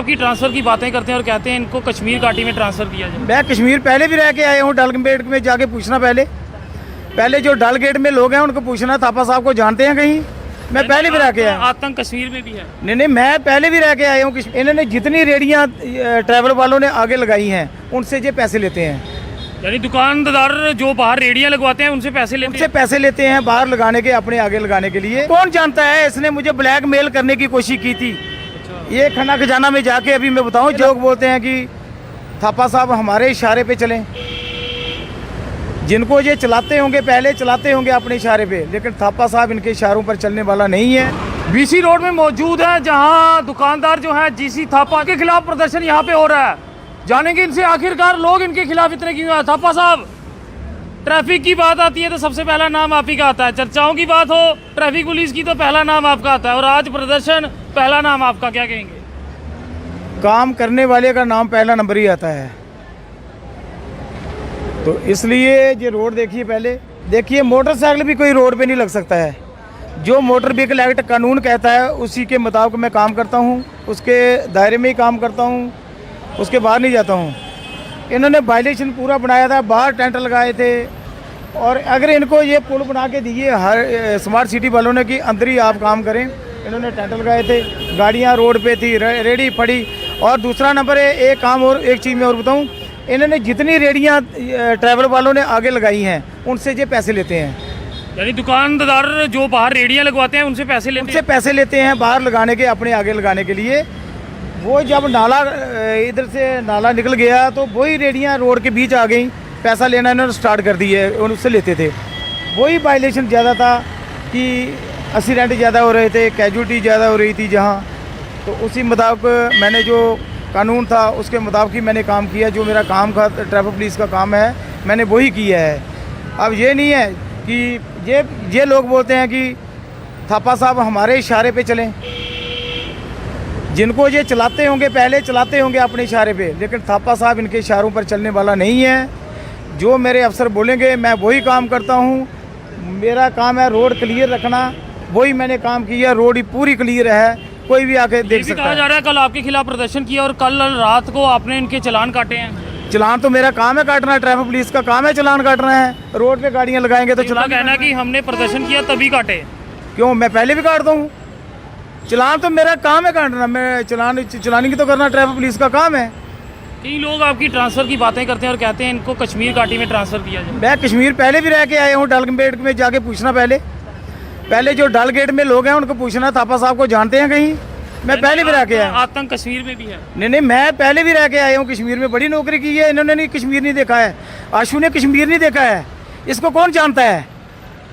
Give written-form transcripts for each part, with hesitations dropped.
आपकी ट्रांसफ़र की बातें करते हैं और कहते हैं इनको कश्मीर घाटी में ट्रांसफ़र किया जाए। मैं कश्मीर पहले भी रह के आया हूँ, डल गेट में जाके पूछना पहले जो डल गेट में लोग हैं उनको पूछना, थापा साहब को जानते हैं कहीं? मैं पहले भी रह के आया। आतंक कश्मीर में भी है। नहीं, मैं पहले भी रह के आया हूँ। इन्होंने जितनी रेडियाँ ट्रैवल वालों ने आगे लगाई हैं उनसे ये पैसे लेते हैं। यानी दुकानदार जो बाहर रेडियां लगवाते हैं उनसे पैसे लेते हैं बाहर लगाने के, अपने आगे लगाने के लिए। कौन जानता है, इसने मुझे ब्लैकमेल करने की कोशिश की थी। ये खाना खजाना में जाके अभी मैं बताऊं, लोग बोलते हैं कि थापा साहब हमारे इशारे पे चलें। जिनको ये चलाते होंगे, पहले चलाते होंगे अपने इशारे पे, लेकिन थापा साहब इनके इशारों पर चलने वाला नहीं है। बीसी रोड में मौजूद है जहां दुकानदार जो है जीसी थापा के खिलाफ प्रदर्शन यहां पे हो रहा है। जानेंगे इनसे आखिरकार लोग इनके खिलाफ इतने क्यों है। थापा साहब, ट्रैफिक की बात आती है तो सबसे पहला नाम आप ही का आता है। चर्चाओं की बात हो ट्रैफिक पुलिस की तो पहला नाम आपका आता है, और आज प्रदर्शन पहला नाम आपका, क्या कहेंगे? काम करने वाले का नाम पहला नंबर ही आता है। तो इसलिए ये रोड देखिए, पहले देखिए, मोटरसाइकिल भी कोई रोड पे नहीं लग सकता है। जो मोटर व्हीकल एक्ट कानून कहता है उसी के मुताबिक मैं काम करता हूँ, उसके दायरे में ही काम करता हूँ, उसके बाहर नहीं जाता हूँ। इन्होंने वायलेशन पूरा बनाया था, बाहर टेंट लगाए थे, और अगर इनको ये पुल बना के दिए हर स्मार्ट सिटी वालों ने कि अंदर ही आप काम करें, इन्होंने टेंट लगाए थे, गाड़ियाँ रोड पे थी, रेडी पड़ी। और दूसरा नंबर है, एक काम और, एक चीज़ मैं और बताऊँ, इन्होंने जितनी रेडियाँ ट्रैवल वालों ने आगे लगाई हैं उनसे ये पैसे लेते हैं। यानी दुकानदार जो बाहर रेडियां लगवाते हैं उनसे पैसे लेते हैं बाहर लगाने के, अपने आगे लगाने के लिए। वो जब नाला इधर से नाला निकल गया तो वही रेडियां रोड के बीच आ गई, पैसा लेना इन्होंने स्टार्ट कर दी है, उनसे लेते थे। वही वायलेशन ज़्यादा था कि एक्सीडेंट ज़्यादा हो रहे थे, कैजुअल्टी ज़्यादा हो रही थी जहाँ। तो उसी मुताबिक मैंने जो कानून था उसके मुताबिक ही मैंने काम किया। जो मेरा काम था, ट्रैफिक पुलिस का काम है, मैंने वही किया है। अब ये नहीं है कि ये लोग बोलते हैं कि थापा साहब हमारे इशारे पे चलें। जिनको ये चलाते होंगे, पहले चलाते होंगे अपने इशारे पे, लेकिन थापा साहब इनके इशारों पर चलने वाला नहीं है। जो मेरे अफसर बोलेंगे मैं वही काम करता हूँ। मेरा काम है रोड क्लियर रखना, वही मैंने काम किया। रोड ही पूरी क्लियर है, कोई भी आके देख सकता है। कहा जा रहा है कल आपके खिलाफ प्रदर्शन किया और कल रात को आपने इनके चालान काटे हैं। चलान तो मेरा काम है काटना, ट्रैफिक पुलिस का काम है चलान काटना है। रोड पे गाड़ियाँ लगाएंगे तो चलान। कहना कि हमने प्रदर्शन किया तभी काटे। क्यों, मैं पहले भी काटता हूँ। चलान तो मेरा काम है काटना, मैं चलानी की तो करना ट्रैफिक पुलिस का काम है। कई लोग आपकी ट्रांसफ़र की बातें करते हैं और कहते हैं इनको कश्मीर घाटी में ट्रांसफ़र किया जाए। मैं कश्मीर पहले भी रह के आया हूँ, डल गेट में जाके पूछना पहले जो डल गेट में लोग हैं उनको पूछना, थापा साहब को जानते हैं कहीं? मैं पहले भी रह के आया। आतंक कश्मीर में भी है। नहीं, मैं पहले भी रह के आया हूँ। कश्मीर में बड़ी नौकरी की है इन्होंने, नहीं कश्मीर नहीं देखा है। आशू ने कश्मीर नहीं देखा है, इसको कौन जानता है?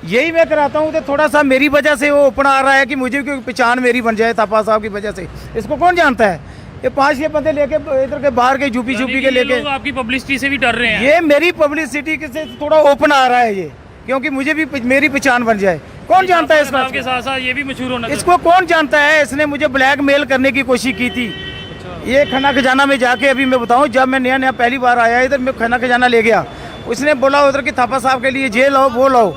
यही मैं कराता हूँ तो थोड़ा सा मेरी वजह से वो ओपन आ रहा है कि मुझे क्योंकि पहचान मेरी बन जाए थापा साहब की वजह से। इसको कौन जानता है? ये 5-6 बंदे लेके इधर के बाहर के यूपी के लेके आपकी पब्लिसिटी से भी डर रहे हैं। ये मेरी पब्लिसिटी से थोड़ा ओपन आ रहा है ये, क्योंकि मुझे भी मेरी पहचान बन जाए। कौन जानता है इस बात के साथ साथ ये भी मशहूर होना? इसको कौन जानता है? इसने मुझे ब्लैकमेल करने की कोशिश की थी। ये खाना खजाना में जाके अभी मैं बताऊं, जब मैं नया पहली बार आया इधर, मैं खाना खजाना ले गया, उसने बोला उधर की थापा साहब के लिए जे लाओ वो लाओ।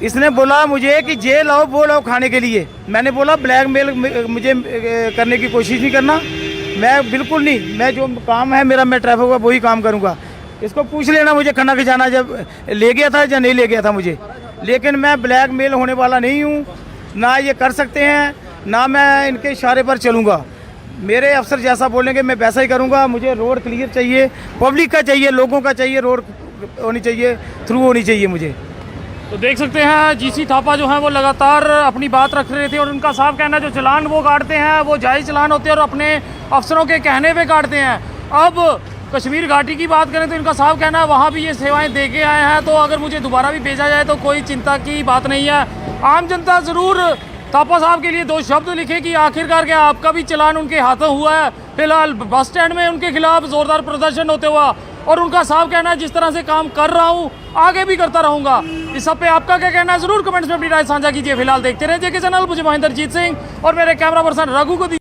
इसने बोला मुझे कि जे लाओ वो लाओ खाने के लिए। मैंने बोला ब्लैकमेल मुझे करने की कोशिश नहीं करना, मैं बिल्कुल नहीं। मैं जो काम है मेरा, मैं ट्रैफिक का वही काम करूँगा। इसको पूछ लेना मुझे खाना खजाना जब ले गया था या नहीं ले गया था मुझे। लेकिन मैं ब्लैकमेल होने वाला नहीं हूँ, ना ये कर सकते हैं, ना मैं इनके इशारे पर चलूँगा। मेरे अफसर जैसा बोलेंगे मैं वैसा ही करूँगा। मुझे रोड क्लियर चाहिए, पब्लिक का चाहिए, लोगों का चाहिए, रोड होनी चाहिए, थ्रू होनी चाहिए मुझे। तो देख सकते हैं जीसी थापा जो है वो लगातार अपनी बात रख रहे थे, और उनका साफ कहना है जो चलान वो काटते हैं वो जायज़ चलान होते हैं और अपने अफसरों के कहने पे काटते हैं। अब कश्मीर घाटी की बात करें तो इनका साफ कहना है वहाँ भी ये सेवाएं दे के आए हैं, तो अगर मुझे दोबारा भी भेजा जाए तो कोई चिंता की बात नहीं है। आम जनता ज़रूर थापा साहब के लिए 2 शब्द लिखे कि आखिरकार क्या आपका भी चलान उनके हाथों हुआ है। फिलहाल बस स्टैंड में उनके खिलाफ ज़ोरदार प्रदर्शन होते हुआ, और उनका साफ कहना है जिस तरह से काम कर रहा हूँ आगे भी करता रहूँगा। इस सब पे आपका क्या कहना है ज़रूर कमेंट्स में अपनी राय साझा कीजिए। फिलहाल देखते रहिए जेके चैनल। मुझे महेंद्र जीत सिंह और मेरे कैमरा पर्सन रघु को